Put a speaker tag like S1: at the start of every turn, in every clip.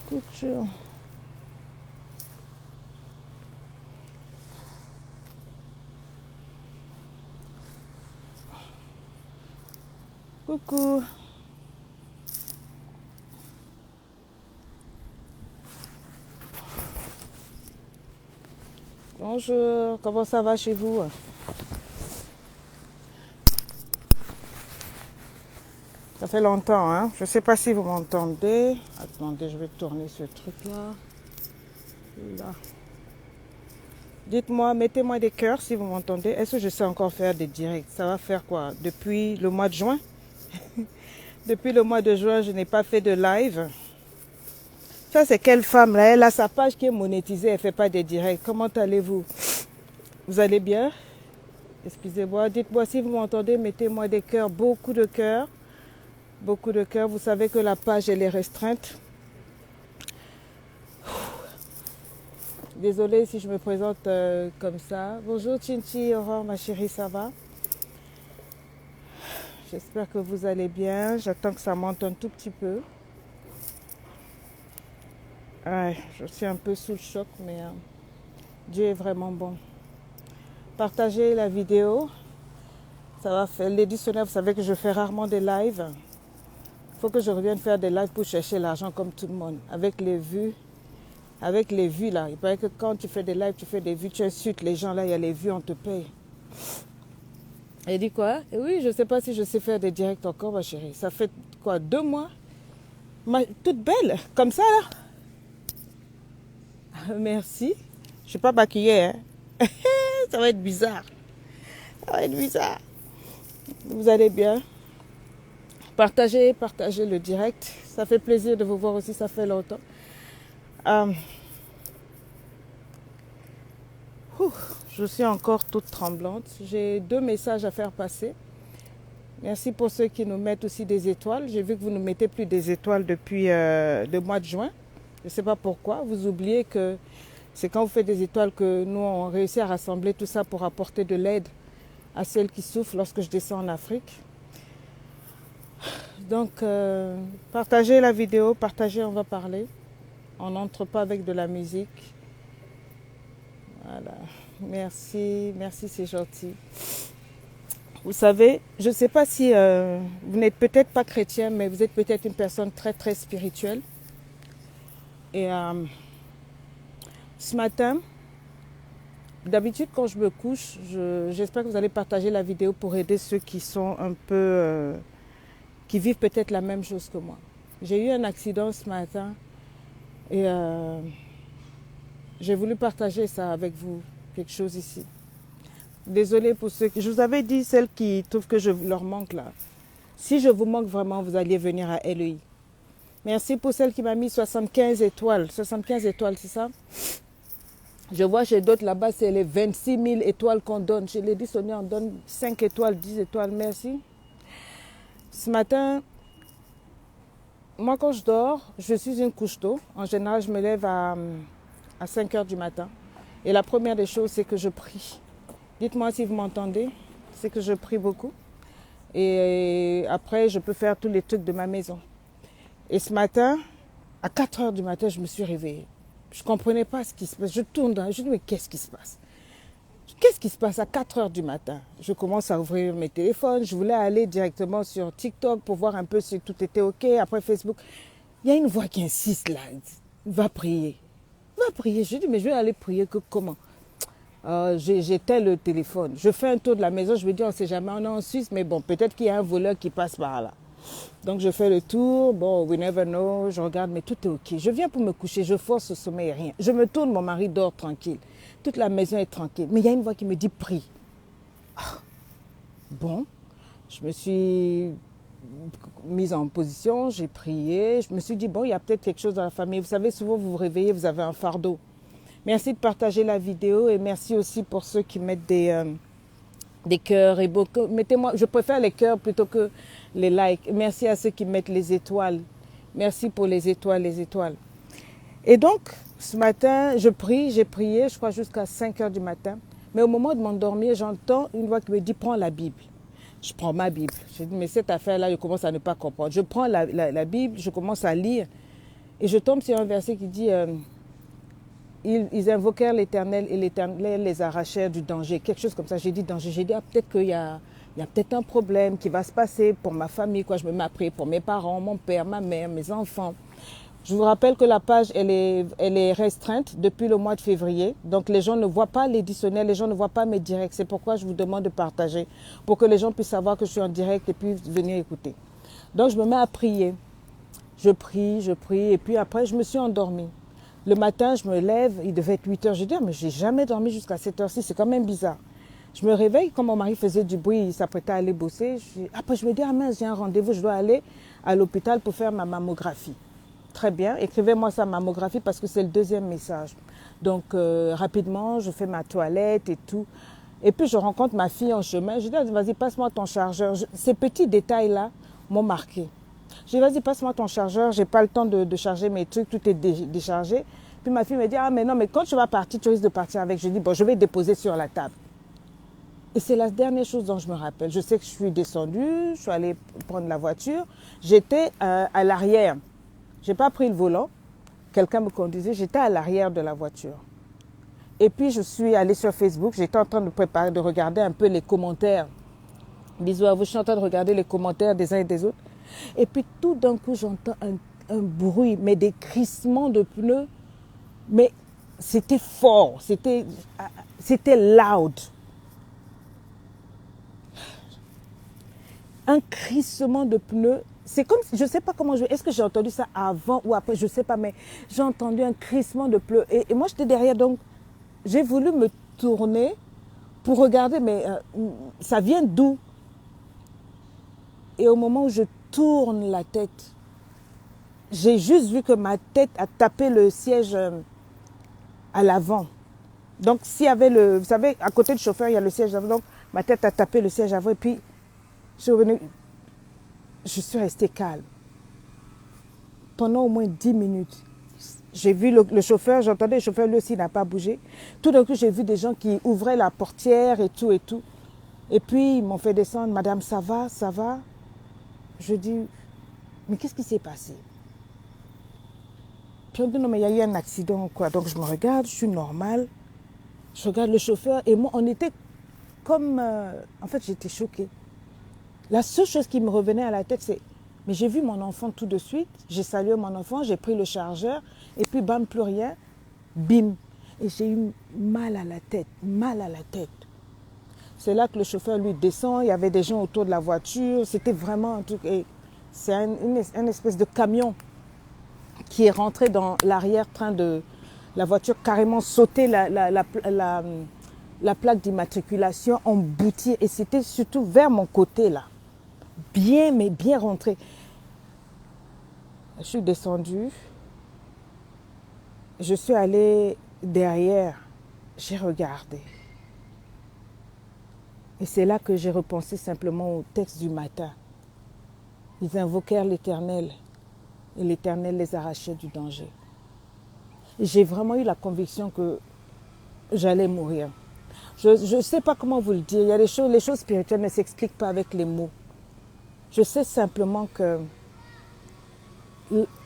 S1: Couture. Coucou. Bonjour, comment ça va chez vous? Ça fait longtemps, hein? Je ne sais pas si vous m'entendez. Attendez, je vais tourner ce truc-là. Là. Dites-moi, mettez-moi des cœurs si vous m'entendez. Est-ce que je sais encore faire des directs? Ça va faire quoi? Depuis le mois de juin? Depuis le mois de juin, je n'ai pas fait de live. Ça, c'est quelle femme là? Elle a sa page qui est monétisée, elle ne fait pas des directs. Comment allez-vous? Vous allez bien? Excusez-moi, dites-moi si vous m'entendez, mettez-moi des cœurs, beaucoup de cœurs. Beaucoup de cœurs. Vous savez que la page, elle est restreinte. Désolée si je me présente comme ça. Bonjour Chinchi, Aurore, ma chérie, ça va? J'espère que vous allez bien. J'attends que ça monte un tout petit peu. Ouais, je suis un peu sous le choc, mais Dieu est vraiment bon. Partagez la vidéo. Ça va faire l'éditionnaire. Vous savez que je fais rarement des lives. Il faut que je revienne faire des lives pour chercher l'argent comme tout le monde. Avec les vues. Avec les vues là. Il paraît que quand tu fais des lives, tu fais des vues, tu insultes les gens là, il y a les vues, on te paye. Elle dit quoi? Et oui, je ne sais pas si je sais faire des directs encore, ma chérie. Ça fait quoi, 2 mois? Toute belle, comme ça là. Merci. Je ne suis pas maquillée, hein. Ça va être bizarre. Ça va être bizarre. Vous allez bien? Partagez le direct. Ça fait plaisir de vous voir aussi, ça fait longtemps. Je suis encore toute tremblante. J'ai 2 messages à faire passer. Merci pour ceux qui nous mettent aussi des étoiles. J'ai vu que vous ne mettez plus des étoiles depuis le mois de juin. Je ne sais pas pourquoi. Vous oubliez que c'est quand vous faites des étoiles que nous, on réussit à rassembler tout ça pour apporter de l'aide à celles qui souffrent lorsque je descends en Afrique. Donc, partagez la vidéo, partagez, on va parler. On n'entre pas avec de la musique. Voilà. Merci, c'est gentil. Vous savez, je ne sais pas si vous n'êtes peut-être pas chrétien, mais vous êtes peut-être une personne très, très spirituelle. Et ce matin, d'habitude, quand je me couche, j'espère que vous allez partager la vidéo pour aider ceux qui sont un peu... qui vivent peut-être la même chose que moi. J'ai eu un accident ce matin et j'ai voulu partager ça avec vous, quelque chose ici. Désolée pour ceux qui... Je vous avais dit, celles qui trouvent que je leur manque là. Si je vous manque vraiment, vous alliez venir à LEI. Merci pour celle qui m'a mis 75 étoiles. 75 étoiles, c'est ça? Je vois chez d'autres là-bas, c'est les 26 000 étoiles qu'on donne. Chez Lady Sonia, on donne 5 étoiles, 10 étoiles. Merci. Ce matin, moi quand je dors, je suis une couche tôt. En général, je me lève à 5 heures du matin. Et la première des choses, c'est que je prie. Dites-moi si vous m'entendez. C'est que je prie beaucoup. Et après, je peux faire tous les trucs de ma maison. Et ce matin, à 4 heures du matin, je me suis réveillée. Je ne comprenais pas ce qui se passe. Je tourne dans... Je dis, mais qu'est-ce qui se passe? Qu'est-ce qui se passe à 4 heures du matin? Je commence à ouvrir mes téléphones. Je voulais aller directement sur TikTok pour voir un peu si tout était OK. Après Facebook, il y a une voix qui insiste là. Va prier. Va prier. Je dis, mais je vais aller prier que comment? J'éteins le téléphone. Je fais un tour de la maison. Je me dis, on ne sait jamais, on est en Suisse. Mais bon, peut-être qu'il y a un voleur qui passe par là. Donc je fais le tour, bon, we never know, je regarde, mais tout est OK. Je viens pour me coucher, je force le sommeil, rien. Je me tourne, mon mari dort tranquille. Toute la maison est tranquille. Mais il y a une voix qui me dit, prie. Bon, je me suis mise en position, j'ai prié. Je me suis dit, bon, il y a peut-être quelque chose dans la famille. Vous savez, souvent vous vous réveillez, vous avez un fardeau. Merci de partager la vidéo et merci aussi pour ceux qui mettent des cœurs et beaucoup. Mettez-moi, je préfère les cœurs plutôt que les likes. Merci à ceux qui mettent les étoiles. Merci pour les étoiles, les étoiles. Et donc, ce matin, je prie, j'ai prié, je crois jusqu'à 5 heures du matin. Mais au moment de m'endormir, j'entends une voix qui me dit, prends la Bible. Je prends ma Bible. Je dis, mais cette affaire-là, je commence à ne pas comprendre. Je prends la Bible, je commence à lire et je tombe sur un verset qui dit ils invoquèrent l'Éternel et l'Éternel les arrachèrent du danger. Quelque chose comme ça. J'ai dit danger. J'ai dit peut-être qu'il y a peut-être un problème qui va se passer pour ma famille. Quoi. Je me mets à prier pour mes parents, mon père, ma mère, mes enfants. Je vous rappelle que la page, elle est restreinte depuis le mois de février. Donc, les gens ne voient pas l'éditionnel, les gens ne voient pas mes directs. C'est pourquoi je vous demande de partager pour que les gens puissent savoir que je suis en direct et puissent venir écouter. Donc, je me mets à prier. Je prie. Et puis après, je me suis endormie. Le matin, je me lève, il devait être 8 heures. Je dis, mais j'ai jamais dormi jusqu'à 7 heures-ci, c'est quand même bizarre. Je me réveille, quand mon mari faisait du bruit, il s'apprêtait à aller bosser. Après, je me dis, ah mince, j'ai un rendez-vous, je dois aller à l'hôpital pour faire ma mammographie. Très bien, écrivez-moi sa mammographie parce que c'est le deuxième message. Donc, rapidement, je fais ma toilette et tout. Et puis, je rencontre ma fille en chemin. Je dis, vas-y, passe-moi ton chargeur. Ces petits détails-là m'ont marqué. Je dis, vas-y, passe-moi ton chargeur. Je n'ai pas le temps de charger mes trucs. Tout est déchargé. Puis ma fille me dit, ah, mais non, mais quand tu vas partir, tu risques de partir avec. Je dis, bon, je vais déposer sur la table. Et c'est la dernière chose dont je me rappelle. Je sais que je suis descendue, je suis allée prendre la voiture. J'étais à l'arrière. Je n'ai pas pris le volant. Quelqu'un me conduisait. J'étais à l'arrière de la voiture. Et puis, je suis allée sur Facebook. J'étais en train de regarder un peu les commentaires. Bisous à vous. Je suis en train de regarder les commentaires des uns et des autres. Et puis, tout d'un coup, j'entends un bruit, mais des crissements de pneus. Mais c'était fort. C'était loud. Un crissement de pneus. C'est comme, je ne sais pas comment est-ce que j'ai entendu ça avant ou après, je ne sais pas, mais j'ai entendu un crissement de pneus. Et moi, j'étais derrière, donc j'ai voulu me tourner pour regarder, mais ça vient d'où? Et au moment où je tourne la tête, j'ai juste vu que ma tête a tapé le siège à l'avant. Donc, s'il y avait vous savez, à côté du chauffeur, il y a le siège avant. Donc, ma tête a tapé le siège avant et puis je suis restée calme. Pendant au moins 10 minutes, j'ai vu le chauffeur, j'entendais le chauffeur, lui aussi, n'a pas bougé. Tout d'un coup, j'ai vu des gens qui ouvraient la portière et tout et tout. Et puis, ils m'ont fait descendre. Madame, ça va, ça va? Je dis, mais qu'est-ce qui s'est passé? Puis on dit, non, mais il y a eu un accident, quoi. Donc, je me regarde, je suis normale. Je regarde le chauffeur et moi, on était comme... en fait, j'étais choquée. La seule chose qui me revenait à la tête, c'est... Mais j'ai vu mon enfant tout de suite, j'ai salué mon enfant, j'ai pris le chargeur, et puis bam, plus rien, bim. Et j'ai eu mal à la tête, mal à la tête. C'est là que le chauffeur, lui, descend, il y avait des gens autour de la voiture, c'était vraiment un truc... Et c'est une espèce de camion qui est rentré dans l'arrière-train de la voiture, carrément sauté la plaque d'immatriculation, embouti, et c'était surtout vers mon côté, là. Bien, mais bien rentré. Je suis descendue. Je suis allée derrière. J'ai regardé. Et c'est là que j'ai repensé simplement au texte du matin. Ils invoquèrent l'Éternel et l'Éternel les arrachait du danger. Et j'ai vraiment eu la conviction que j'allais mourir. Je ne sais pas comment vous le dire. Il y a les choses spirituelles ne s'expliquent pas avec les mots. Je sais simplement que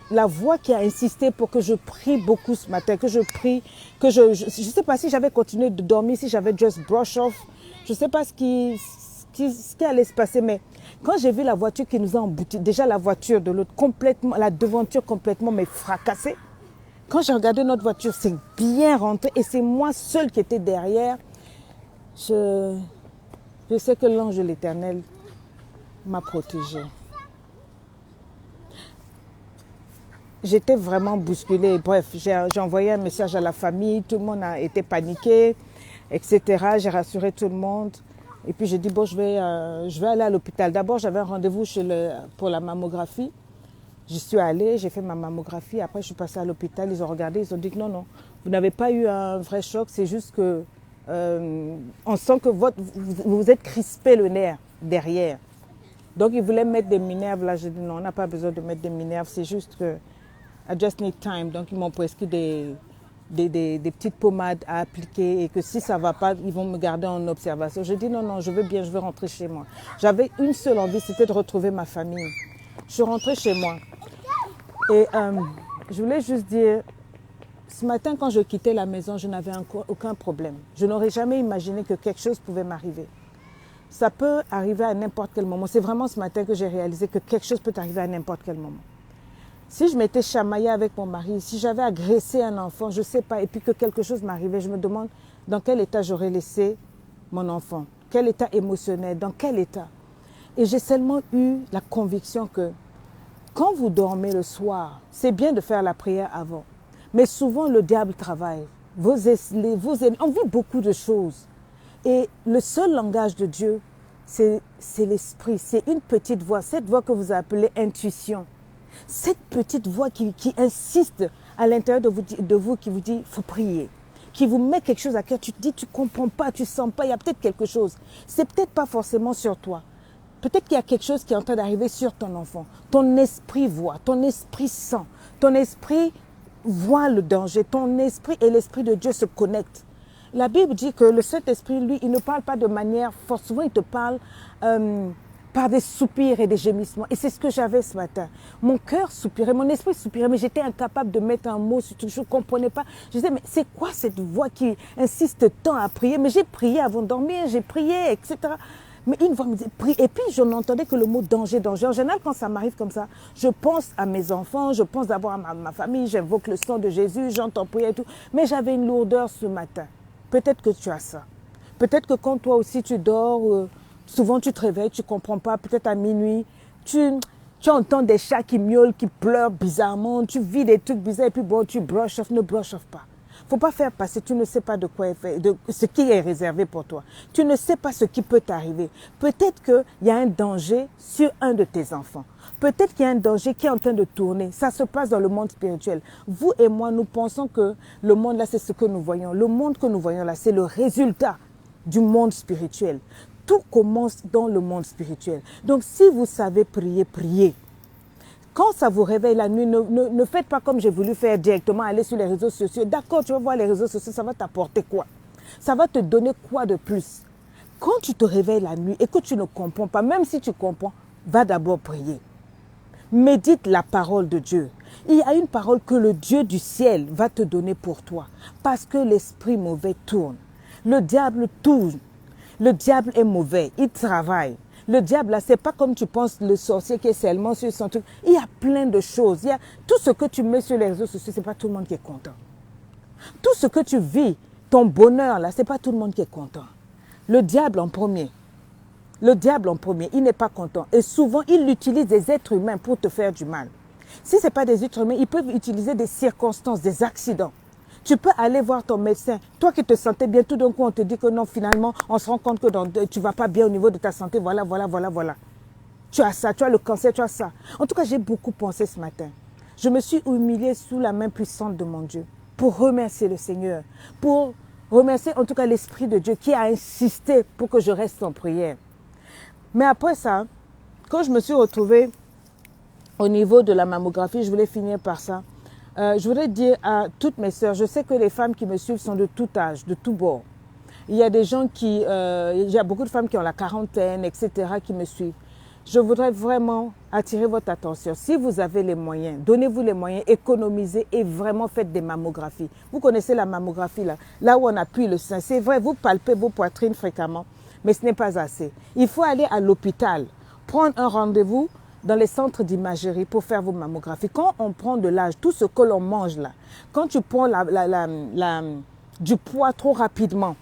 S1: la voix qui a insisté pour que je prie beaucoup ce matin, que je prie, que je ne sais pas si j'avais continué de dormir, si j'avais just brush off, je ne sais pas ce qui allait se passer, mais quand j'ai vu la voiture qui nous a emboutis, déjà la voiture de l'autre complètement, la devanture complètement mais fracassée, quand j'ai regardé notre voiture, c'est bien rentré et c'est moi seule qui était derrière. Je sais que l'ange de l'Éternel m'a protégée. J'étais vraiment bousculée. Bref, j'ai envoyé un message à la famille. Tout le monde a été paniqué, etc. J'ai rassuré tout le monde. Et puis j'ai dit, bon, je vais aller à l'hôpital. D'abord, j'avais un rendez-vous pour la mammographie. J'y suis allée, j'ai fait ma mammographie. Après, je suis passée à l'hôpital. Ils ont regardé, ils ont dit que non, vous n'avez pas eu un vrai choc. C'est juste que on sent que vous êtes crispé le nerf derrière. Donc, ils voulaient mettre des minerves. Là, j'ai dit non, on n'a pas besoin de mettre des minerves. C'est juste que I just need time. Donc, ils m'ont prescrit des des petites pommades à appliquer et que si ça ne va pas, ils vont me garder en observation. Je dis non, non, je veux bien, je veux rentrer chez moi. J'avais une seule envie, c'était de retrouver ma famille. Je suis rentrée chez moi. Et je voulais juste dire, ce matin, quand je quittais la maison, je n'avais aucun problème. Je n'aurais jamais imaginé que quelque chose pouvait m'arriver. Ça peut arriver à n'importe quel moment. C'est vraiment ce matin que j'ai réalisé que quelque chose peut arriver à n'importe quel moment. Si je m'étais chamaillée avec mon mari, si j'avais agressé un enfant, je ne sais pas, et puis que quelque chose m'arrivait, je me demande dans quel état j'aurais laissé mon enfant, quel état émotionnel, dans quel état. Et j'ai seulement eu la conviction que quand vous dormez le soir, c'est bien de faire la prière avant. Mais souvent, le diable travaille. On vit beaucoup de choses. Et le seul langage de Dieu, c'est l'esprit. C'est une petite voix, cette voix que vous appelez intuition. Cette petite voix qui insiste à l'intérieur de vous, qui vous dit, il faut prier. Qui vous met quelque chose à cœur. Tu te dis, tu ne comprends pas, tu ne sens pas, il y a peut-être quelque chose. C'est peut-être pas forcément sur toi. Peut-être qu'il y a quelque chose qui est en train d'arriver sur ton enfant. Ton esprit voit, ton esprit sent, ton esprit voit le danger. Ton esprit et l'esprit de Dieu se connectent. La Bible dit que le Saint-Esprit, lui, il ne parle pas de manière forte. Souvent, il te parle par des soupirs et des gémissements. Et c'est ce que j'avais ce matin. Mon cœur soupirait, mon esprit soupirait, mais j'étais incapable de mettre un mot sur tout. Je ne comprenais pas. Je disais, mais c'est quoi cette voix qui insiste tant à prier? Mais j'ai prié avant de dormir, j'ai prié, etc. Mais une voix me disait, prie. Et puis, je n'entendais que le mot danger, danger. En général, quand ça m'arrive comme ça, je pense à mes enfants, je pense d'abord à ma famille, j'invoque le sang de Jésus, j'entends prier et tout. Mais j'avais une lourdeur ce matin. Peut-être que tu as ça. Peut-être que quand toi aussi tu dors, souvent tu te réveilles, tu ne comprends pas, peut-être à minuit, tu entends des chats qui miaulent, qui pleurent bizarrement, tu vis des trucs bizarres et puis bon, tu brush off, ne brush off pas. Il ne faut pas faire passer, tu ne sais pas de quoi est fait, de ce qui est réservé pour toi. Tu ne sais pas ce qui peut t'arriver. Peut-être qu'il y a un danger sur un de tes enfants. Peut-être qu'il y a un danger qui est en train de tourner. Ça se passe dans le monde spirituel. Vous et moi, nous pensons que le monde là, c'est ce que nous voyons. Le monde que nous voyons là, c'est le résultat du monde spirituel. Tout commence dans le monde spirituel. Donc, si vous savez prier, priez. Quand ça vous réveille la nuit, ne faites pas comme j'ai voulu faire directement, aller sur les réseaux sociaux. D'accord, tu vas voir les réseaux sociaux, ça va t'apporter quoi? Ça va te donner quoi de plus? Quand tu te réveilles la nuit et que tu ne comprends pas, même si tu comprends, va d'abord prier. Médite la parole de Dieu. Il y a une parole que le Dieu du ciel va te donner pour toi. Parce que l'esprit mauvais tourne. Le diable tourne. Le diable est mauvais. Il travaille. Le diable, là, c'est pas comme tu penses le sorcier qui est seulement sur son truc. Il y a plein de choses. Il y a tout ce que tu mets sur les réseaux sociaux, c'est pas tout le monde qui est content. Tout ce que tu vis, ton bonheur, là, c'est pas tout le monde qui est content. Le diable en premier. Le diable en premier, il n'est pas content. Et souvent, il utilise des êtres humains pour te faire du mal. Si ce n'est pas des êtres humains, ils peuvent utiliser des circonstances, des accidents. Tu peux aller voir ton médecin. Toi qui te sentais bien, tout d'un coup, on te dit que non, finalement, on se rend compte que tu ne vas pas bien au niveau de ta santé. Voilà. Tu as ça, tu as le cancer, tu as ça. En tout cas, j'ai beaucoup pensé ce matin. Je me suis humiliée sous la main puissante de mon Dieu pour remercier le Seigneur, pour remercier en tout cas l'Esprit de Dieu qui a insisté pour que je reste en prière. Mais après ça, quand je me suis retrouvée au niveau de la mammographie, je voulais finir par ça. Je voudrais dire à toutes mes sœurs, je sais que les femmes qui me suivent sont de tout âge, de tout bord. Il y a des gens il y a beaucoup de femmes qui ont la quarantaine, etc., qui me suivent. Je voudrais vraiment attirer votre attention. Si vous avez les moyens, donnez-vous les moyens, économisez et vraiment faites des mammographies. Vous connaissez la mammographie là où on appuie le sein. C'est vrai, vous palpez vos poitrines fréquemment, mais ce n'est pas assez. Il faut aller à l'hôpital, prendre un rendez-vous dans les centres d'imagerie pour faire vos mammographies. Quand on prend de l'âge, tout ce que l'on mange là, quand tu prends du poids trop rapidement,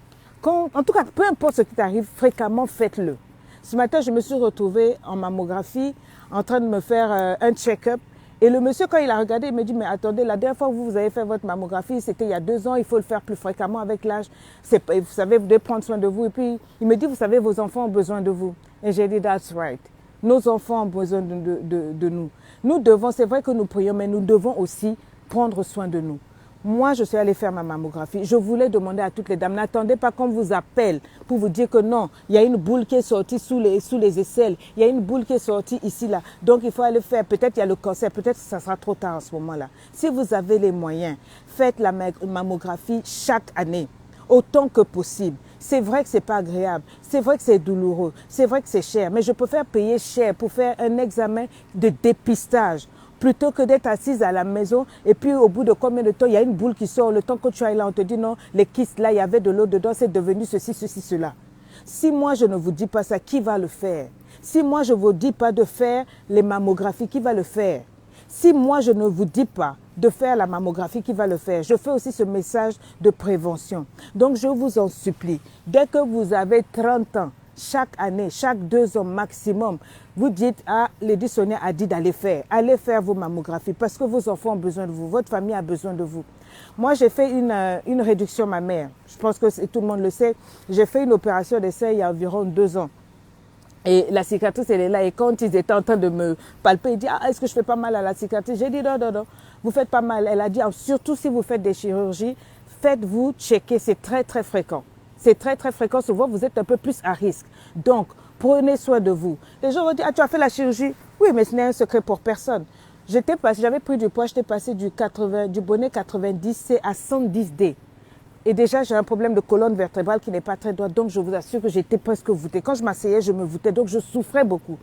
S1: en tout cas, peu importe ce qui t'arrive, fréquemment, faites-le. Ce matin, je me suis retrouvée en mammographie, en train de me faire un check-up. Et le monsieur, quand il a regardé, il me dit, mais attendez, la dernière fois que vous avez fait votre mammographie, c'était il y a 2 ans, il faut le faire plus fréquemment avec l'âge. Vous savez, vous devez prendre soin de vous. Et puis, il me dit, vous savez, vos enfants ont besoin de vous. Et j'ai dit, that's right. Nos enfants ont besoin de nous. Nous devons, c'est vrai que nous prions, mais nous devons aussi prendre soin de nous. Moi, je suis allée faire ma mammographie. Je voulais demander à toutes les dames, n'attendez pas qu'on vous appelle pour vous dire que non, il y a une boule qui est sortie sous les aisselles, il y a une boule qui est sortie ici, là. Donc, il faut aller faire, peut-être il y a le cancer, peut-être que ça sera trop tard en ce moment-là. Si vous avez les moyens, faites la mammographie chaque année, autant que possible. C'est vrai que ce n'est pas agréable, c'est vrai que c'est douloureux, c'est vrai que c'est cher, mais je préfère payer cher pour faire un examen de dépistage plutôt que d'être assise à la maison et puis au bout de combien de temps, il y a une boule qui sort, le temps que tu ailles là, on te dit non, les kystes là, il y avait de l'eau dedans, c'est devenu ceci, ceci, cela. Si moi je ne vous dis pas ça, qui va le faire? Si moi je ne vous dis pas de faire les mammographies, qui va le faire? Si moi je ne vous dis pas de faire la mammographie, qui va le faire? Je fais aussi ce message de prévention. Donc je vous en supplie, dès que vous avez 30 ans, chaque année, chaque 2 ans maximum, vous dites à Lady Sonia a dit d'aller faire. Allez faire vos mammographies parce que vos enfants ont besoin de vous, votre famille a besoin de vous. Moi, j'ai fait une réduction mammaire. Je pense que tout le monde le sait. J'ai fait une opération d'essai il y a environ 2 ans. Et la cicatrice, elle est là. Et quand ils étaient en train de me palper, ils disent « Ah, est-ce que je fais pas mal à la cicatrice ?» J'ai dit « Non, non, non, vous faites pas mal. » Elle a dit « Surtout si vous faites des chirurgies, faites-vous checker. C'est très, très fréquent. C'est très, très fréquent. Souvent, vous êtes un peu plus à risque. Donc, prenez soin de vous. Les gens vont dire « Ah, tu as fait la chirurgie ?» Oui, mais ce n'est un secret pour personne. J'avais pris du poids, j'étais passé du bonnet 90C à 110D. Et déjà, j'ai un problème de colonne vertébrale qui n'est pas très droite. Donc, je vous assure que j'étais presque voûtée. Quand je m'asseyais, je me voûtais. Donc, je souffrais beaucoup.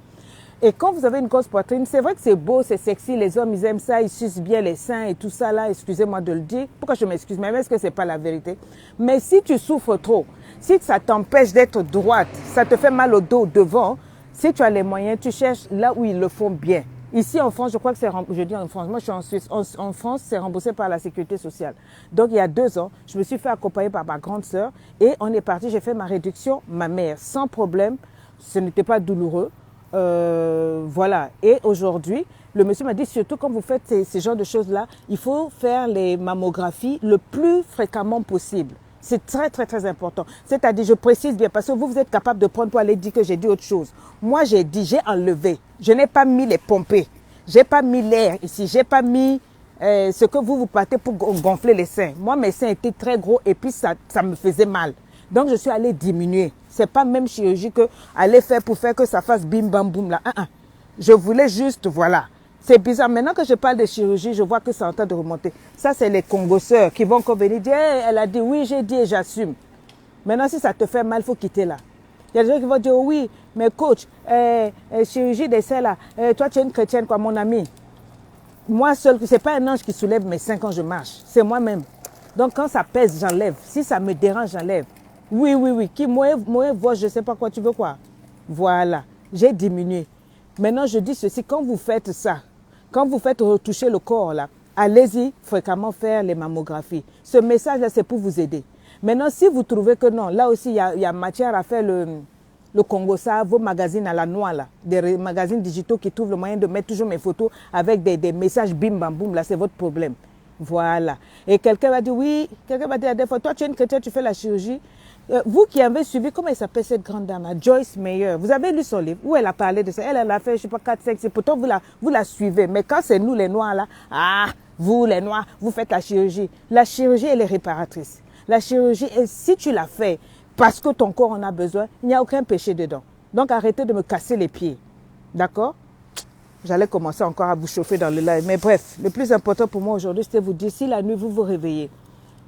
S1: Et quand vous avez une grosse poitrine, c'est vrai que c'est beau, c'est sexy. Les hommes, ils aiment ça. Ils sucent bien les seins et tout ça là. Excusez-moi de le dire. Pourquoi je m'excuse? Même est-ce que c'est pas la vérité? Mais si tu souffres trop, si ça t'empêche d'être droite, ça te fait mal au dos devant, si tu as les moyens, tu cherches là où ils le font bien. Ici en France, je crois que c'est remboursé. Je dis en France, moi je suis en Suisse. En France, c'est remboursé par la sécurité sociale. Donc il y a 2 ans, je me suis fait accompagner par ma grande sœur et on est parti, j'ai fait ma réduction mammaire sans problème. Ce n'était pas douloureux. Voilà. Et aujourd'hui, le monsieur m'a dit surtout quand vous faites ces genres de choses-là, il faut faire les mammographies le plus fréquemment possible. C'est très, très, très important. C'est-à-dire, je précise bien, parce que vous êtes capable de prendre pour aller dire que j'ai dit autre chose. Moi, j'ai dit, j'ai enlevé. Je n'ai pas mis les pompées. J'ai pas mis l'air ici. J'ai pas mis ce que vous partez pour gonfler les seins. Moi, mes seins étaient très gros et puis ça me faisait mal. Donc, je suis allée diminuer. C'est pas même chirurgie que aller faire pour faire que ça fasse bim, bam, boum là. Je voulais juste, voilà. C'est bizarre. Maintenant que je parle de chirurgie, je vois que c'est en train de remonter. Ça, c'est les congosseurs qui vont encore venir dire hey, elle a dit oui, j'ai dit et j'assume. Maintenant, si ça te fait mal, il faut quitter là. Il y a des gens qui vont dire oui, mais coach, chirurgie des seins là, toi tu es une chrétienne quoi, mon ami. Moi seul, c'est pas un ange qui soulève mes seins quand je marche, c'est moi-même. Donc quand ça pèse, j'enlève. Si ça me dérange, j'enlève. Oui, oui, oui. Qui moi, je sais pas quoi, tu veux quoi. Voilà, j'ai diminué. Maintenant, je dis ceci, quand vous faites ça, quand vous faites retoucher le corps là, allez-y fréquemment faire les mammographies. Ce message-là, c'est pour vous aider. Maintenant, si vous trouvez que non, là aussi, il y a matière à faire le Congo, ça, vos magazines à la noix, là, des magazines digitaux qui trouvent le moyen de mettre toujours mes photos avec des messages bim, bam, boum, là, c'est votre problème. Voilà. Et quelqu'un va dire, oui, quelqu'un va dire, des fois, toi, tu es une chrétienne, tu fais la chirurgie. Vous qui avez suivi, comment elle s'appelle cette grande dame là, Joyce Meyer, vous avez lu son livre où elle a parlé de ça. Elle a fait, je sais pas, 4, 5, 6. Pourtant, vous la suivez. Mais quand c'est nous, les Noirs, là, vous, les Noirs, vous faites la chirurgie. La chirurgie, elle est réparatrice. La chirurgie, si tu la fais parce que ton corps en a besoin, il n'y a aucun péché dedans. Donc, arrêtez de me casser les pieds. D'accord? J'allais commencer encore à vous chauffer dans le live. Mais bref, le plus important pour moi aujourd'hui, c'était de vous dire, si la nuit, vous vous réveillez,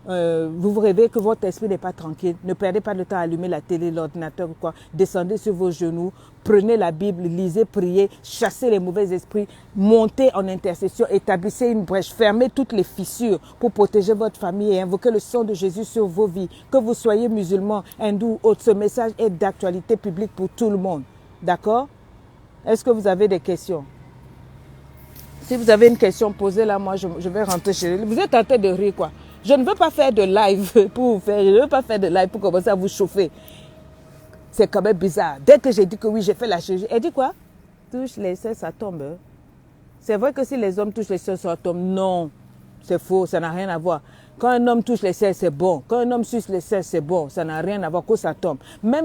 S1: vous vous réveillez que votre esprit n'est pas tranquille, ne perdez pas de temps à allumer la télé, l'ordinateur ou quoi, descendez sur vos genoux, prenez la Bible, lisez, priez, chassez les mauvais esprits, montez en intercession, établissez une brèche, fermez toutes les fissures pour protéger votre famille et invoquez le sang de Jésus sur vos vies. Que vous soyez musulmans, hindous ou autres, ce message est d'actualité publique pour tout le monde. D'accord? Est-ce que vous avez des questions? Si vous avez une question, posez-la, moi je vais rentrer chez vous. Vous êtes en train de rire quoi? Je ne veux pas faire de live pour vous faire, je ne veux pas faire de live pour commencer à vous chauffer. C'est quand même bizarre. Dès que j'ai dit que oui, j'ai fait la chirurgie, elle dit quoi? Touche les seins, ça tombe. C'est vrai que si les hommes touchent les seins, ça tombe. Non, c'est faux, ça n'a rien à voir. Quand un homme touche les selles, c'est bon. Quand un homme suce les selles, c'est bon. Ça n'a rien à voir que ça tombe. Même,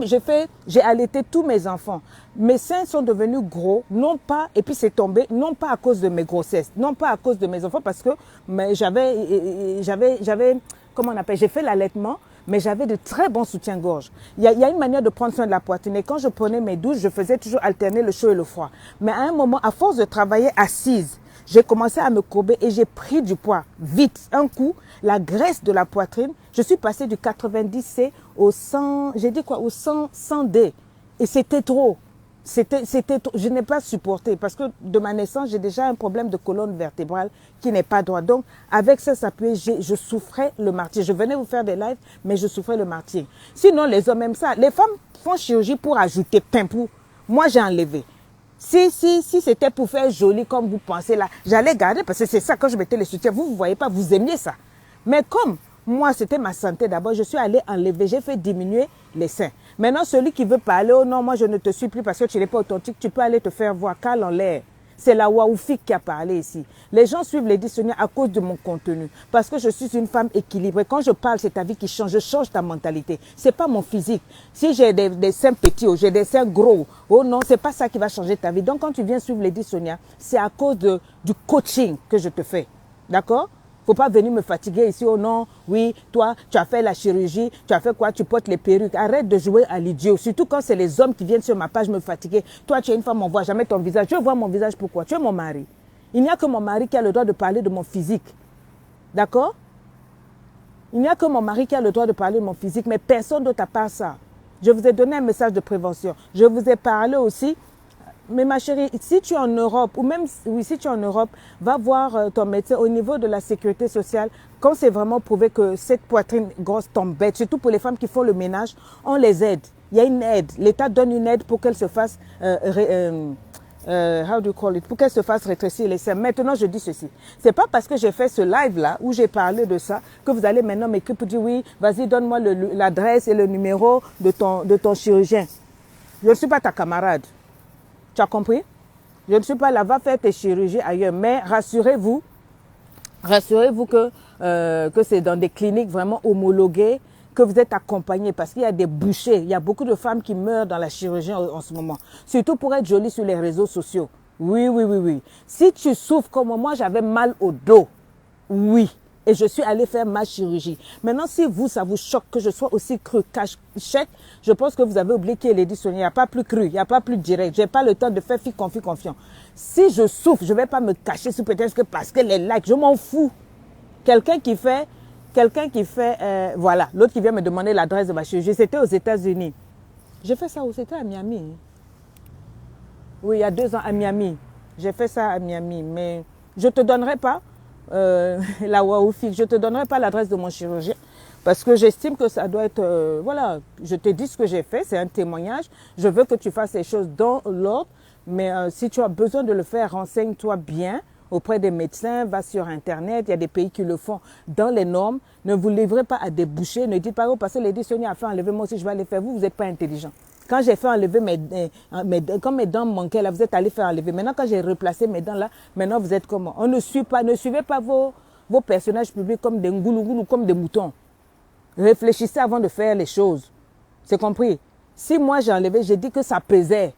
S1: j'ai allaité tous mes enfants. Mes seins sont devenus gros, non pas, et puis c'est tombé, non pas à cause de mes grossesses, non pas à cause de mes enfants, parce que comment on appelle, j'ai fait l'allaitement, mais j'avais de très bons soutiens-gorge. Il y a une manière de prendre soin de la poitrine. Et quand je prenais mes douches, je faisais toujours alterner le chaud et le froid. Mais à un moment, à force de travailler assise, j'ai commencé à me courber et j'ai pris du poids. Vite, un coup, la graisse de la poitrine, je suis passée du 90C au 100, j'ai dit quoi, au 100D. Et c'était trop. Je n'ai pas supporté parce que de ma naissance, j'ai déjà un problème de colonne vertébrale qui n'est pas droit. Donc, avec ça s'appuyer, je souffrais le martyr. Je venais vous faire des lives, mais je souffrais le martyr. Sinon, les hommes aiment ça. Les femmes font chirurgie pour ajouter pimpou. Moi, j'ai enlevé. Si c'était pour faire joli comme vous pensez là, j'allais garder parce que c'est ça quand je mettais les soutiens. Vous voyez pas, vous aimiez ça. Mais comme moi, c'était ma santé d'abord, je suis allée enlever, j'ai fait diminuer les seins. Maintenant, celui qui veut parler, oh non, moi je ne te suis plus parce que tu n'es pas authentique, tu peux aller te faire voir, cale en l'air. C'est la Waoufik qui a parlé ici. Les gens suivent Lady Sonia à cause de mon contenu. Parce que je suis une femme équilibrée. Quand je parle, c'est ta vie qui change. Je change ta mentalité. C'est pas mon physique. Si j'ai des seins petits ou j'ai des seins gros, oh non, c'est pas ça qui va changer ta vie. Donc quand tu viens suivre Lady Sonia, c'est à cause du coaching que je te fais. D'accord? Faut pas venir me fatiguer ici, oh non, oui, toi, tu as fait la chirurgie, tu as fait quoi, tu portes les perruques. Arrête de jouer à l'idiot, surtout quand c'est les hommes qui viennent sur ma page me fatiguer. Toi, tu es une femme, on voit jamais ton visage. Je vois mon visage, pourquoi? Tu es mon mari. Il n'y a que mon mari qui a le droit de parler de mon physique. D'accord? Il n'y a que mon mari qui a le droit de parler de mon physique, mais personne d'autre à part ça. Je vous ai donné un message de prévention. Je vous ai parlé aussi. Mais ma chérie, si tu es en Europe, ou même oui, si tu es en Europe, va voir ton médecin au niveau de la sécurité sociale. Quand c'est vraiment prouvé que cette poitrine grosse t'embête, surtout pour les femmes qui font le ménage, on les aide. Il y a une aide. L'État donne une aide pour qu'elles se fassent, how do you call it, pour qu'elles se fassent rétrécir les seins. Maintenant, je dis ceci. C'est pas parce que j'ai fait ce live-là, où j'ai parlé de ça, que vous allez maintenant m'écrire pour dire oui, vas-y, donne-moi l'adresse et le numéro de ton chirurgien. Je ne suis pas ta camarade. Tu as compris? Je ne suis pas là, va faire tes chirurgies ailleurs. Mais rassurez-vous que c'est dans des cliniques vraiment homologuées, que vous êtes accompagnés. Parce qu'il y a des bouchers, il y a beaucoup de femmes qui meurent dans la chirurgie en ce moment. Surtout pour être jolies sur les réseaux sociaux. Oui, oui, oui, oui. Si tu souffres comme moi, j'avais mal au dos. Oui. Et je suis allée faire ma chirurgie. Maintenant, si vous, ça vous choque que je sois aussi cru, cache-chèque, je pense que vous avez oublié qui est Lady Sonia. Il n'y a pas plus cru, il n'y a pas plus direct. Je n'ai pas le temps de faire confiant. Si je souffre, je ne vais pas me cacher sous peut-être que parce que les likes, je m'en fous. Quelqu'un qui fait, voilà, l'autre qui vient me demander l'adresse de ma chirurgie, c'était aux États-Unis. J'ai fait ça où? C'était à Miami. Oui, il y a 2 ans à Miami. J'ai fait ça à Miami, mais je ne te donnerai pas. La Waoufik, je ne te donnerai pas l'adresse de mon chirurgien parce que j'estime que ça doit être, voilà, je te dis ce que j'ai fait, c'est un témoignage, je veux que tu fasses les choses dans l'ordre, mais si tu as besoin de le faire, renseigne-toi bien auprès des médecins, va sur Internet, il y a des pays qui le font dans les normes, ne vous livrez pas à des bouchers, ne dites pas, oh, parce que Lady Sonia a fait enlever, moi aussi je vais aller faire, vous n'êtes pas intelligent. Quand j'ai fait enlever quand mes dents manquaient, là, vous êtes allé faire enlever. Maintenant, quand j'ai replacé mes dents là, maintenant vous êtes comment? On ne suivez pas vos personnages publics comme des ngoulougou, comme des moutons. Réfléchissez avant de faire les choses. C'est compris? Si moi j'ai enlevé, j'ai dit que ça pesait.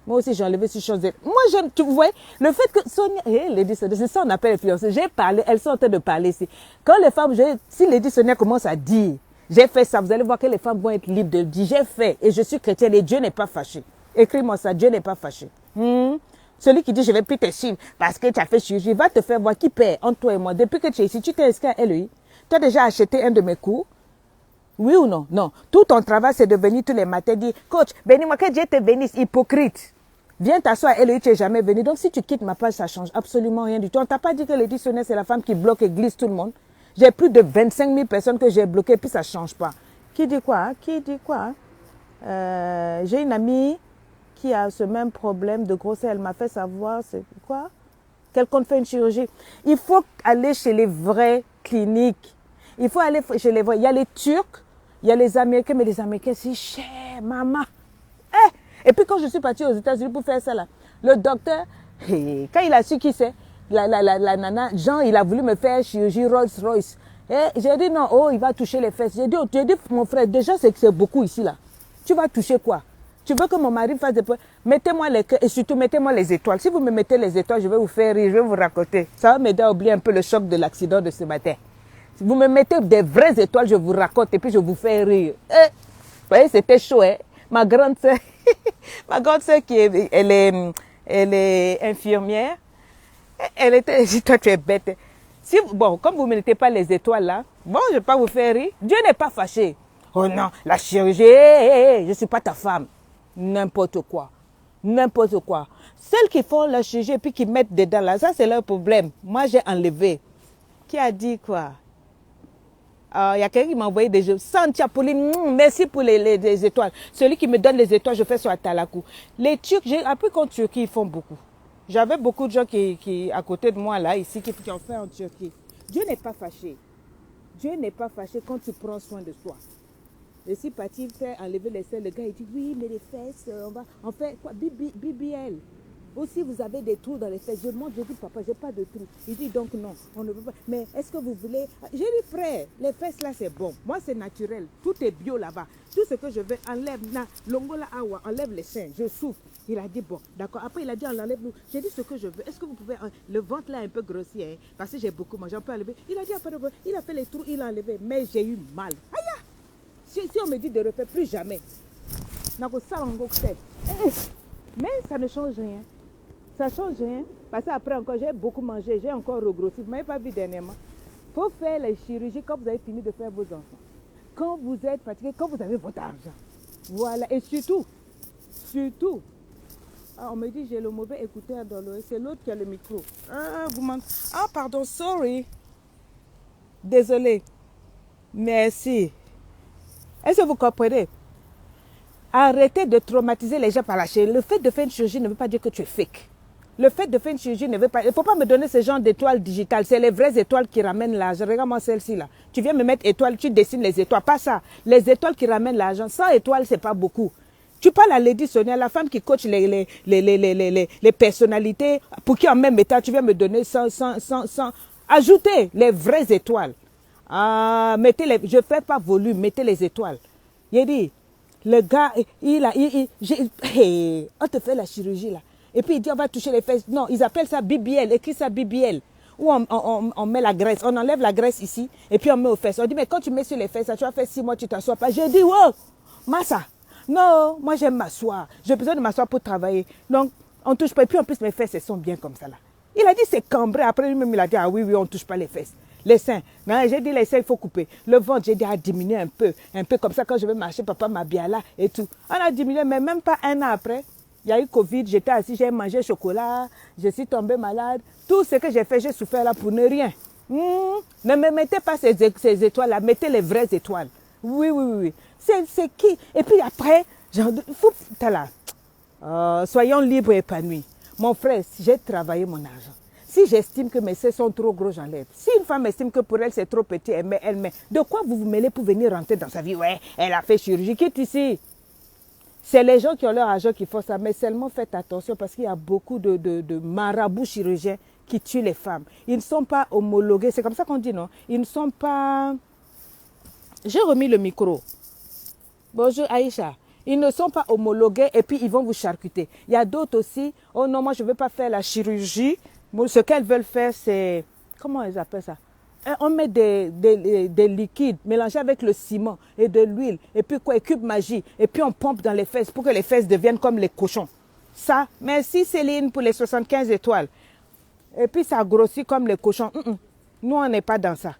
S1: Moi aussi j'ai enlevé ces choses. Moi, tu vois, le fait que Sonia, Lady Sonia, c'est ça on appelle influenceuse. J'ai parlé, elles sont en train de parler ici. Quand les femmes, si Lady Sonia commence à dire, j'ai fait ça, vous allez voir que les femmes vont être libres de dire, j'ai fait et je suis chrétienne et Dieu n'est pas fâché. Écris-moi ça, Dieu n'est pas fâché. Celui qui dit, je vais plus te suivre parce que tu as fait chirurgie, va te faire voir qui paie entre toi et moi. Depuis que tu es ici, tu t'es inscrit à LEI. Tu as déjà acheté un de mes cours. Oui ou non? Non. Tout ton travail, c'est de venir tous les matins et dire, coach, bénis-moi, que Dieu te bénisse, hypocrite. Viens t'asseoir à LEI, tu n'es jamais venu. Donc si tu quittes ma page, ça change absolument rien du tout. On t'a pas dit que Lady Sonia, c'est la femme qui bloque et glisse tout le monde. J'ai plus de 25 000 personnes que j'ai bloquées, puis ça ne change pas. Qui dit quoi? Qui dit quoi? J'ai une amie qui a ce même problème de grossesse. Elle m'a fait savoir, c'est quoi? Qu'elle compte faire une chirurgie. Il faut aller chez les vraies cliniques. Il faut aller chez les vrais. Il y a les Turcs, il y a les Américains, mais les Américains, c'est cher, maman. Et puis quand je suis partie aux États-Unis pour faire ça, là, le docteur, quand il a su qui c'est, la nana, Jean, il a voulu me faire chirurgie Rolls-Royce. Et j'ai dit non, oh, il va toucher les fesses. J'ai dit, mon frère, déjà c'est beaucoup ici là. Tu vas toucher quoi? Tu veux que mon mari fasse des points? Mettez-moi les cœurs et surtout mettez-moi les étoiles. Si vous me mettez les étoiles, je vais vous faire rire, je vais vous raconter. Ça va m'aider à oublier un peu le choc de l'accident de ce matin. Si vous me mettez des vraies étoiles, je vous raconte et puis je vous fais rire. Vous voyez, c'était chaud, hein? Ma grande sœur, elle est infirmière. Elle était, toi tu es bête. Si, bon, comme vous ne mettez pas les étoiles là, bon, je ne vais pas vous faire rire. Dieu n'est pas fâché. Oh non, la chirurgie, je ne suis pas ta femme. N'importe quoi. N'importe quoi. Celles qui font la chirurgie et puis qui mettent dedans là, ça c'est leur problème. Moi j'ai enlevé. Qui a dit quoi? Il y a quelqu'un qui m'a envoyé des jeux. Santia Pauline, merci pour les étoiles. Celui qui me donne les étoiles, je fais sur Atalakou. Les Turcs, j'ai appris qu'en Turquie, ils font beaucoup. J'avais beaucoup de gens qui, à côté de moi, là, ici, qui ont fait en Turquie. Dieu n'est pas fâché. Dieu n'est pas fâché quand tu prends soin de soi. Et si Paty fait enlever les selles, le gars, il dit, oui, mais les fesses, on fait quoi? BBL. Aussi, vous avez des trous dans les fesses. Je demande, je dis, papa, j'ai pas de trous. Il dit, donc non, on ne peut pas. Mais est-ce que vous voulez... J'ai dit, frère, les fesses là, c'est bon. Moi, c'est naturel. Tout est bio là-bas. Tout ce que je veux, enlève, longola awa, enlève les seins. Je souffre. Il a dit, bon, d'accord. Après, il a dit, on enlève nous. J'ai dit ce que je veux. Est-ce que vous pouvez... Le ventre là est un peu grossier, hein, parce que j'ai beaucoup mangé. On peut enlever. Il a dit, après, il a fait les trous, il a enlevé. Mais j'ai eu mal. Aïe! Si on me dit de refaire, plus jamais. Mais ça ne change rien. Ça change rien. Parce qu'après encore, j'ai beaucoup mangé, j'ai encore regrossi. Vous ne m'avez pas vu dernièrement. Il faut faire les chirurgies quand vous avez fini de faire vos enfants. Quand vous êtes fatigué, quand vous avez votre argent. Voilà. Et surtout, on me dit j'ai le mauvais écouteur dans l'oreille. C'est l'autre qui a le micro. Pardon, sorry. Désolé. Merci. Est-ce que vous comprenez? Arrêtez de traumatiser les gens par la chirurgie. Le fait de faire une chirurgie ne veut pas dire que tu es fake. Le fait de faire une chirurgie ne veut pas... Il ne faut pas me donner ce genre d'étoiles digitales. C'est les vraies étoiles qui ramènent l'argent. Regarde-moi celle-ci là. Tu viens me mettre étoiles, tu dessines les étoiles. Pas ça. Les étoiles qui ramènent l'argent. 100 étoiles, c'est pas beaucoup. Tu parles à Lady Sonia, la femme qui coach les personnalités. Pour qui en même état, tu viens me donner 100. Ajoutez les vraies étoiles. Je ne fais pas volume, mettez les étoiles. Il dit, le gars, on te fait la chirurgie là. Et puis il dit on va toucher les fesses. Non, ils appellent ça BBL, écrit ça BBL. Où on met la graisse, on enlève la graisse ici et puis on met aux fesses. On dit mais quand tu mets sur les fesses, tu vas faire 6 mois, tu t'assois pas. J'ai dit wow, Massa. Non, moi j'aime m'asseoir. J'ai besoin de m'asseoir pour travailler. Donc on touche pas. Et puis en plus mes fesses elles sont bien comme ça là. Il a dit c'est cambré. Après lui-même il a dit ah oui on touche pas les fesses. Les seins, j'ai dit les seins il faut couper. Le ventre j'ai dit à diminuer un peu comme ça quand je vais marcher papa m'a bien là et tout. On a diminué mais même pas un an après. Il y a eu Covid, j'étais assis, j'ai mangé chocolat, je suis tombée malade. Tout ce que j'ai fait, j'ai souffert là pour ne rien. Ne me mettez pas ces étoiles-là, mettez les vraies étoiles. Oui. C'est qui? Et puis après, soyons libres et épanouis. Mon frère, j'ai travaillé mon argent. Si j'estime que mes seins sont trop gros, j'enlève. Si une femme estime que pour elle c'est trop petit, elle met. De quoi vous vous mêlez pour venir rentrer dans sa vie? Ouais, elle a fait chirurgie, quitte ici. C'est les gens qui ont leur argent qui font ça, mais seulement faites attention parce qu'il y a beaucoup de marabouts chirurgiens qui tuent les femmes. Ils ne sont pas homologués, c'est comme ça qu'on dit, non? Ils ne sont pas... J'ai remis le micro. Bonjour Aïcha. Ils ne sont pas homologués et puis ils vont vous charcuter. Il y a d'autres aussi, oh non, moi je ne veux pas faire la chirurgie. Ce qu'elles veulent faire, c'est... Comment ils appellent ça? On met des liquides mélangés avec le ciment et de l'huile. Et puis quoi, cube magie. Et puis on pompe dans les fesses pour que les fesses deviennent comme les cochons. Ça, merci Céline pour les 75 étoiles. Et puis ça grossit comme les cochons. Nous, on n'est pas dans ça.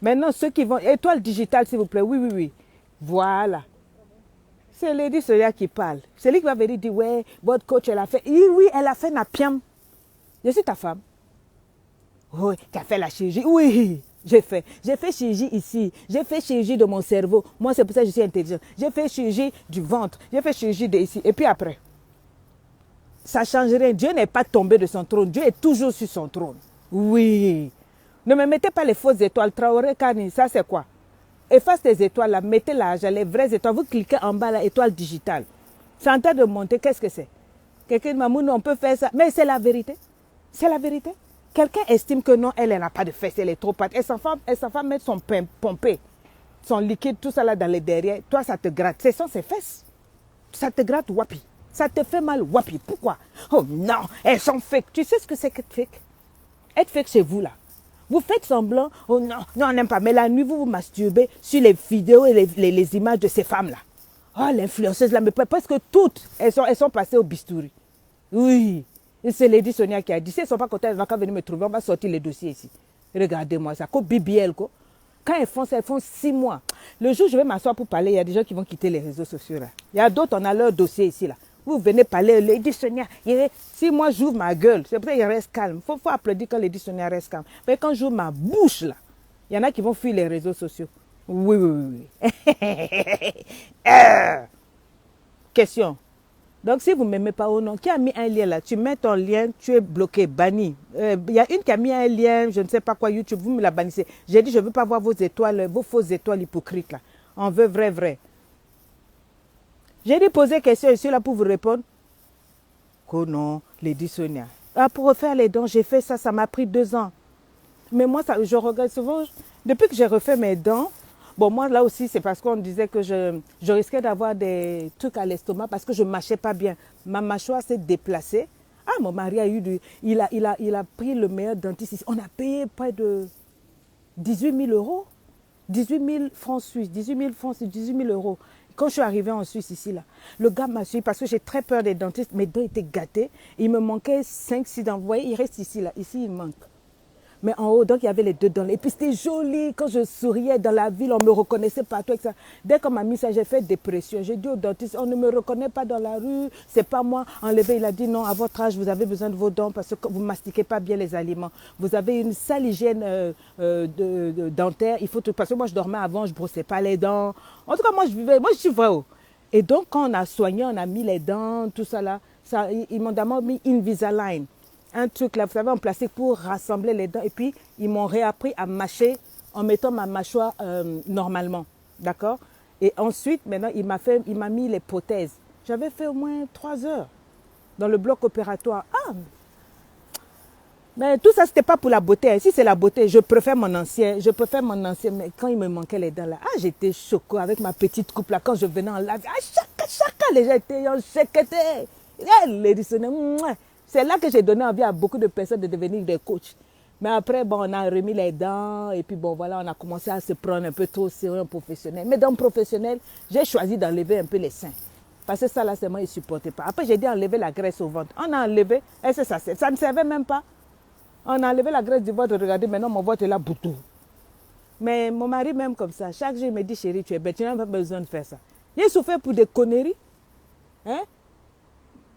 S1: Maintenant, ceux qui vont... Étoile digitale, s'il vous plaît. Oui. Voilà. C'est Lady Sonia qui parle. C'est lui qui va venir dire, ouais, votre coach, elle a fait... Oui, elle a fait napiam. Je suis ta femme. Oui, tu as fait la chirurgie. Oui, j'ai fait. J'ai fait chirurgie ici. J'ai fait chirurgie de mon cerveau. Moi, c'est pour ça que je suis intelligente. J'ai fait chirurgie du ventre. J'ai fait chirurgie de ici. Et puis après, ça ne change rien. Dieu n'est pas tombé de son trône. Dieu est toujours sur son trône. Oui. Ne me mettez pas les fausses étoiles. Traoré Kani, ça c'est quoi? Efface tes étoiles là. Mettez l'argent, les vraies étoiles. Vous cliquez en bas, la étoile digitale. C'est en train de monter. Qu'est-ce que c'est? Quelqu'un de Mamoun, on peut faire ça. Mais c'est la vérité. C'est la vérité. quelqu'un estime que non, elle n'a pas de fesses, elle est trop pâte. Elle s'en va mettre son pain pompé, son liquide, tout ça là dans les derrière. Toi, ça te gratte. Ce sont ses fesses. Ça te gratte, wapi. Ça te fait mal, wapi. Pourquoi? Oh non, elles sont fake. Tu sais ce que c'est qu'être fake? Être fake chez vous là. Vous faites semblant, oh non, non, on n'aime pas. Mais la nuit, vous vous masturbez sur les vidéos et les images de ces femmes-là. Oh, l'influenceuse là, mais presque toutes, elles sont passées au bistouri. Oui. Et c'est Lady Sonia qui a dit, si elles ne sont pas contentes, elles vont qu'à venir me trouver, on va sortir les dossiers ici. Regardez-moi ça, comme BBL, quoi. Quand elles font 6 mois. Le jour où je vais m'asseoir pour parler, il y a des gens qui vont quitter les réseaux sociaux là. Il y a d'autres, on a leur dossier ici là. Vous venez parler, Lady Sonia. Si moi j'ouvre ma gueule, c'est pour ça qu'il reste calme. Il faut applaudir quand Lady Sonia reste calme. Mais quand j'ouvre ma bouche là, il y en a qui vont fuir les réseaux sociaux. Oui, oui, oui. Question. Donc, si vous ne m'aimez pas ou non, qui a mis un lien là? Tu mets ton lien, tu es bloqué, banni. Il y a une qui a mis un lien, je ne sais pas quoi, YouTube, vous me la bannissez. J'ai dit, je ne veux pas voir vos étoiles, vos fausses étoiles hypocrites là. On veut vrai, vrai. J'ai dit, poser question, je suis là pour vous répondre. Oh non, Lady Sonia. Ah, pour refaire les dents, j'ai fait ça, ça m'a pris 2 ans. Mais moi, ça, je regarde souvent, depuis que j'ai refait mes dents, bon, moi, là aussi, c'est parce qu'on disait que je risquais d'avoir des trucs à l'estomac parce que je ne mâchais pas bien. Ma mâchoire s'est déplacée. Ah, mon mari a eu il a pris le meilleur dentiste ici. On a payé près de 18 000 euros. 18 000 francs suisses. 18 000 francs, c'est 18 000 euros. Quand je suis arrivée en Suisse ici, là, le gars m'a suivi parce que j'ai très peur des dentistes. Mes dents étaient gâtées. Il me manquait 5-6 dents. Vous voyez, il reste ici, là. Ici, il manque. Mais en haut, donc il y avait les 2 dents. Et puis c'était joli. Quand je souriais dans la ville, on me reconnaissait partout. Etc. Dès qu'on m'a mis ça, j'ai fait dépression. J'ai dit au dentiste, on ne me reconnaît pas dans la rue. C'est pas moi. Enlevé, il a dit non, à votre âge, vous avez besoin de vos dents parce que vous ne mastiquez pas bien les aliments. Vous avez une sale hygiène dentaire. Il faut tout, parce que moi, je dormais avant, je ne brossais pas les dents. En tout cas, moi, je suis vraie. Et donc, quand on a soigné, on a mis les dents, tout ça là. Ils m'ont d'abord mis Invisalign. Un truc là, vous savez, en plastique pour rassembler les dents. Et puis, ils m'ont réappris à mâcher en mettant ma mâchoire normalement. D'accord? Et ensuite, maintenant, il m'a mis les prothèses. J'avais fait au moins 3 heures dans le bloc opératoire. Ah! Mais tout ça, c'était pas pour la beauté. Si c'est la beauté, je préfère mon ancien. Mais quand il me manquait les dents là, ah, j'étais choquée avec ma petite coupe là. Quand je venais en live, ah, chaka, les gens étaient en chèqueté. C'est là que j'ai donné envie à beaucoup de personnes de devenir des coachs. Mais après, bon, on a remis les dents et puis bon, voilà, on a commencé à se prendre un peu trop au sérieux professionnel. Mais dans le professionnel, j'ai choisi d'enlever un peu les seins. Parce que ça, là, c'est moi, ils ne supportaient pas. Après, j'ai dit enlever la graisse au ventre. On a enlevé, et c'est ça, ça ne servait même pas. On a enlevé la graisse du ventre, regardez, maintenant mon ventre est là, boutou. Mais mon mari, même comme ça, chaque jour, il me dit, chérie, tu es bête, tu n'as pas besoin de faire ça. Il a souffert pour des conneries. Hein?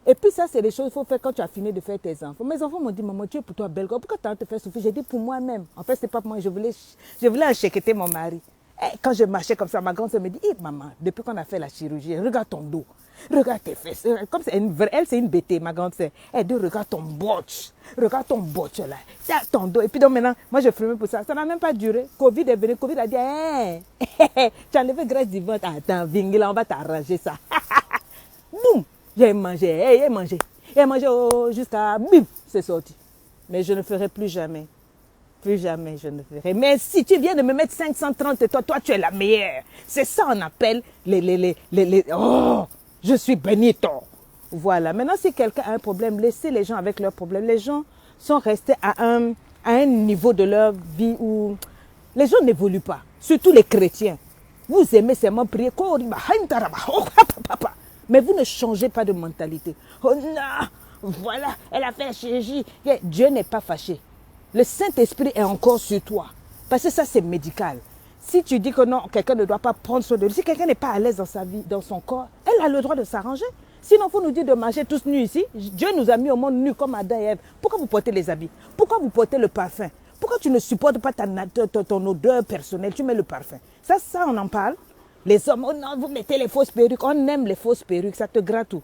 S1: Et puis ça, c'est des choses qu'il faut faire quand tu as fini de faire tes enfants. Mes enfants m'ont dit, maman, tu es pour toi belle. Pourquoi tu as te faire souffrir? J'ai dit, pour moi-même. En fait, c'est pas pour moi. Je voulais enchèqueter mon mari. Et quand je marchais comme ça, ma grande sœur me dit, maman, depuis qu'on a fait la chirurgie, regarde ton dos. Regarde tes fesses. Comme c'est elle, c'est une bêtée, ma grande sœur. Elle dit, regarde ton botch. Regarde ton botch là. Ton dos. Et puis donc maintenant, moi je fumais pour ça. Ça n'a même pas duré. Covid est venu. Covid a dit, tu as enlevé graisse du ventre. Attends, Vingila, on va t'arranger ça. Boum. J'ai mangé, jusqu'à bim, c'est sorti. Mais je ne ferai plus jamais. Plus jamais je ne ferai. Mais si tu viens de me mettre 530 et toi tu es la meilleure. C'est ça on appelle oh, je suis Benito. Voilà. Maintenant, si quelqu'un a un problème, laissez les gens avec leurs problèmes. Les gens sont restés à un niveau de leur vie où les gens n'évoluent pas. Surtout les chrétiens. Vous aimez seulement prier. Mais vous ne changez pas de mentalité. Oh non, voilà, elle a fait la chirurgie. Dieu n'est pas fâché. Le Saint-Esprit est encore sur toi. Parce que ça, c'est médical. Si tu dis que non, quelqu'un ne doit pas prendre soin de lui, si quelqu'un n'est pas à l'aise dans sa vie, dans son corps, elle a le droit de s'arranger. Sinon, il faut nous dire de marcher tous nus ici. Dieu nous a mis au monde nus comme Adam et Ève. Pourquoi vous portez les habits? Pourquoi vous portez le parfum? Pourquoi tu ne supportes pas ton odeur personnelle? Tu mets le parfum. Ça, on en parle. Les hommes, oh non, vous mettez les fausses perruques. On aime les fausses perruques, ça te gratte tout.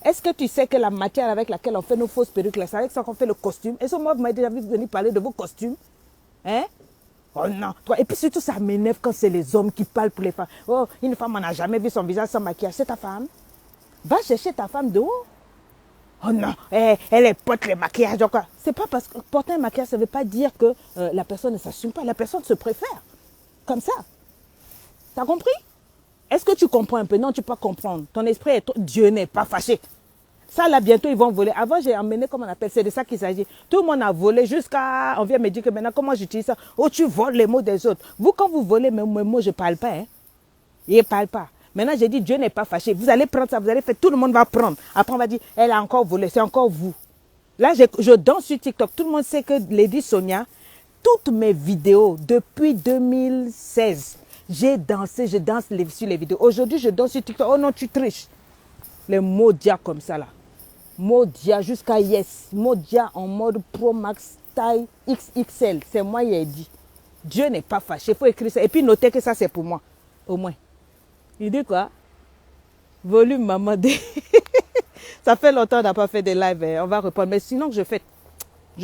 S1: Est-ce que tu sais que la matière avec laquelle on fait nos fausses perruques, c'est avec ça qu'on fait le costume? Est-ce que moi, vous m'avez déjà vu venir parler de vos costumes? Hein? Oh non. Et puis surtout, ça m'énerve quand c'est les hommes qui parlent pour les femmes. Oh, une femme, on n'a jamais vu son visage sans maquillage. C'est ta femme. Va chercher ta femme de haut. Oh non, elle porte le maquillage. C'est pas parce que porter un maquillage, ça ne veut pas dire que la personne ne s'assume pas. La personne se préfère. Comme ça. T'as compris? Est-ce que tu comprends un peu? Non, tu peux pas comprendre. Ton esprit est... Dieu n'est pas fâché. Ça, là, bientôt, ils vont voler. Avant, j'ai emmené, comme on appelle, c'est de ça qu'il s'agit. Tout le monde a volé jusqu'à... On vient me dire que maintenant, comment j'utilise ça? Oh, tu voles les mots des autres. Vous, quand vous volez mes mots, je ne parle pas. Hein? Il ne parle pas. Maintenant, j'ai dit, Dieu n'est pas fâché. Vous allez prendre ça, vous allez faire, tout le monde va prendre. Après, on va dire, elle a encore volé, c'est encore vous. Là, je danse sur TikTok. Tout le monde sait que Lady Sonia, toutes mes vidéos, depuis 2016, j'ai dansé, je danse sur les vidéos. Aujourd'hui, je danse sur TikTok. Oh non, tu triches. Les mots dia comme ça, là. Mots dia jusqu'à yes. Mots dia en mode Pro Max taille XXL. C'est moi qui ai dit. Dieu n'est pas fâché. Il faut écrire ça. Et puis, notez que ça, c'est pour moi. Au moins. Il dit quoi? Volume maman. Ça fait longtemps qu'on n'a pas fait des lives. On va reprendre. Mais sinon, je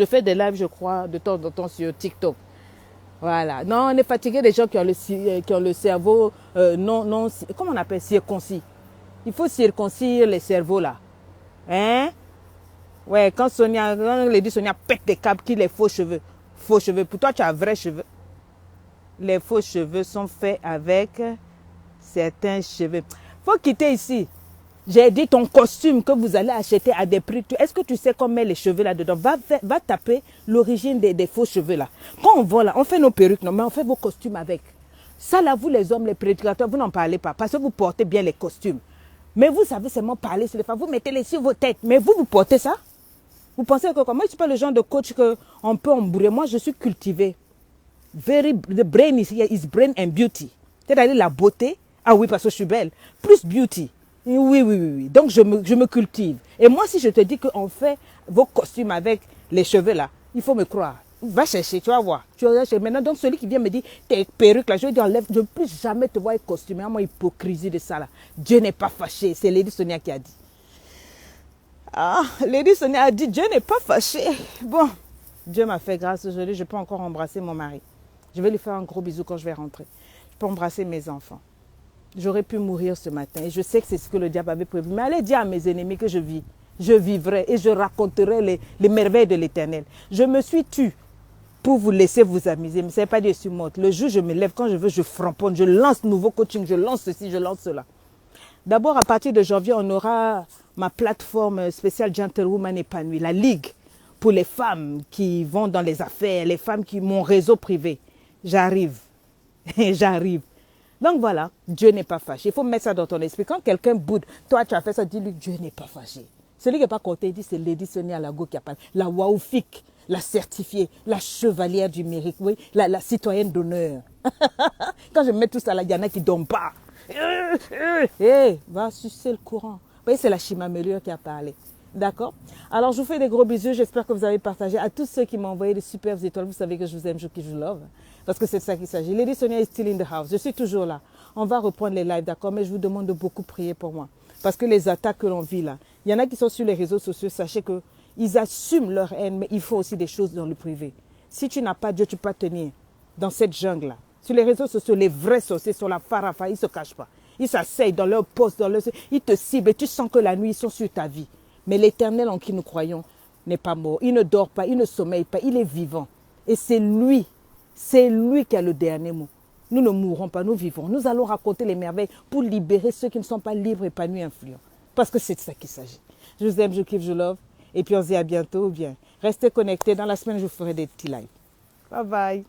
S1: fais des lives, je crois, de temps en temps sur TikTok. Voilà. Non, on est fatigué des gens qui ont le cerveau non, comment on appelle, circoncis. Il faut circoncire les cerveaux là. Hein? Ouais, quand Lady Sonia pète des câbles, qui les faux cheveux. Faux cheveux. Pour toi, tu as vrais cheveux. Les faux cheveux sont faits avec certains cheveux. Faut quitter ici. J'ai dit ton costume que vous allez acheter à des prix. Est-ce que tu sais qu'on met les cheveux là-dedans? Va taper l'origine des faux cheveux là. Quand on voit là, on fait nos perruques, non, mais on fait vos costumes avec. Ça là, vous les hommes, les prédicateurs, vous n'en parlez pas parce que vous portez bien les costumes. Mais vous savez seulement parler sur les femmes. Vous mettez-les sur vos têtes. Mais vous portez ça? Vous pensez que moi, je ne suis pas le genre de coach qu'on peut embrouiller. Moi, je suis cultivé. The brain is brain and beauty. C'est-à-dire la beauté. Ah oui, parce que je suis belle. Plus beauty. Oui. Donc, je me cultive. Et moi, si je te dis qu'on fait vos costumes avec les cheveux là, il faut me croire. Va chercher, tu vas voir. Tu vas chercher. Maintenant, donc, celui qui vient me dire, tes perruques là, je vais dire, enlève, je ne veux plus jamais te voir avec costume. Moi, hypocrisie de ça là. Dieu n'est pas fâché. C'est Lady Sonia qui a dit. Ah, Lady Sonia a dit, Dieu n'est pas fâché. Bon, Dieu m'a fait grâce aujourd'hui. Je peux encore embrasser mon mari. Je vais lui faire un gros bisou quand je vais rentrer. Je peux embrasser mes enfants. J'aurais pu mourir ce matin et je sais que c'est ce que le diable avait prévu. Mais allez dire à mes ennemis que je vis. Je vivrai et je raconterai les merveilles de l'Éternel. Je me suis tue pour vous laisser vous amuser. Mais ce n'est pas Dieu sur morte. Le jour où je me lève, quand je veux, je framponne. Je lance nouveau coaching. Je lance ceci, je lance cela. D'abord, à partir de janvier, on aura ma plateforme spéciale Gentlewoman épanouie, la Ligue pour les femmes qui vont dans les affaires, les femmes qui mon réseau privé. J'arrive. J'arrive. Donc voilà, Dieu n'est pas fâché. Il faut mettre ça dans ton esprit. Quand quelqu'un boude, toi tu as fait ça, dis-lui Dieu n'est pas fâché. Celui qui n'est pas content, il dit c'est Lady Sonia Lago qui a parlé. La Waoufik, la certifiée, la chevalière du mérite, oui, la citoyenne d'honneur. Quand je mets tout ça là, il y en a qui ne dorment pas. Va sucer le courant. Vous voyez, c'est la Chimamelure qui a parlé. D'accord? Alors, je vous fais des gros bisous. J'espère que vous avez partagé. À tous ceux qui m'ont envoyé des superbes étoiles, vous savez que je vous aime, je vous love. Parce que c'est de ça qu'il s'agit. Lady Sonia is still in the house. Je suis toujours là. On va reprendre les lives, d'accord? Mais je vous demande de beaucoup prier pour moi. Parce que les attaques que l'on vit là, il y en a qui sont sur les réseaux sociaux. Sachez qu'ils assument leur haine, mais il faut aussi des choses dans le privé. Si tu n'as pas Dieu, tu peux pas tenir dans cette jungle-là. Sur les réseaux sociaux, les vrais sorciers sur la farafa, ils ne se cachent pas. Ils s'asseyent dans leur poste, ils te ciblent et tu sens que la nuit, ils sont sur ta vie. Mais l'Éternel en qui nous croyons n'est pas mort. Il ne dort pas, il ne sommeille pas, il est vivant. Et c'est lui qui a le dernier mot. Nous ne mourrons pas, nous vivons. Nous allons raconter les merveilles pour libérer ceux qui ne sont pas libres, épanouis, influents. Parce que c'est de ça qu'il s'agit. Je vous aime, je kiffe, je love. Et puis on se dit à bientôt. Bien, restez connectés. Dans la semaine, je vous ferai des petits lives. Bye bye.